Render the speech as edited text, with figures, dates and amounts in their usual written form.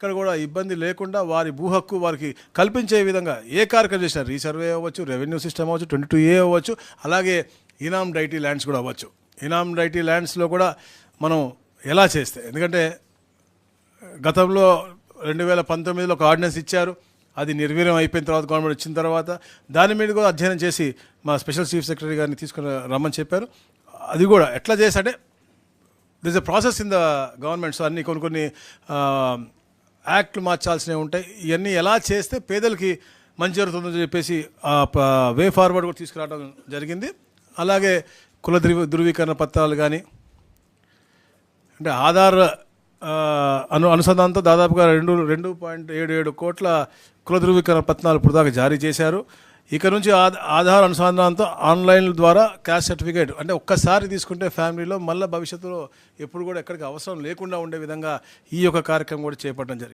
ఎక్కడ కూడా ఇబ్బంది లేకుండా వారి భూ హక్కు వారికి కల్పించే విధంగా ఏ కార్యక్రమం చేసినా రీసర్వే అవ్వచ్చు, రెవెన్యూ సిస్టమ్ అవ్వచ్చు, 22A అవ్వచ్చు, అలాగే ఇనామ్ డైటీ ల్యాండ్స్ కూడా అవ్వచ్చు. ఇనామ్ డైటీ ల్యాండ్స్లో కూడా మనం ఎలా చేస్తే, ఎందుకంటే గతంలో 2019లో ఒక ఆర్డినెన్స్ ఇచ్చారు, అది నిర్వీర్యం అయిపోయిన తర్వాత గవర్నమెంట్ వచ్చిన తర్వాత దాని మీద కూడా అధ్యయనం చేసి మా స్పెషల్ చీఫ్ సెక్రటరీ గారిని తీసుకుని రమ్మని చెప్పారు. అది కూడా ఎట్లా చేసి అంటే this a process in the government. So అన్ని కొన్ని యాక్ట్లు మార్చాల్సినవి ఉంటాయి. ఇవన్నీ ఎలా చేస్తే పేదలకి మంచి జరుగుతుందని చెప్పేసి వే ఫార్వర్డ్ కూడా తీసుకురావడం జరిగింది. అలాగే కుల ధృవీకరణ పత్రాలు కానీ, అంటే ఆధార్ అనుసంధానంతో దాదాపుగా 2.77 కోట్ల కుల ధృవీకరణ పత్రాలు ఇప్పుడు దాకా జారీ చేశారు. ఇక నుంచి ఆధార్ అనుసంధానంతో ఆన్లైన్ ద్వారా క్యాస్ట్ సర్టిఫికేట్ అంటే ఒక్కసారి తీసుకుంటే ఫ్యామిలీలో మళ్ళీ భవిష్యత్తులో ఎప్పుడు కూడా ఎక్కడికి అవసరం లేకుండా ఉండే విధంగా ఈ యొక్క కార్యక్రమం కూడా చేపట్టడం జరిగింది.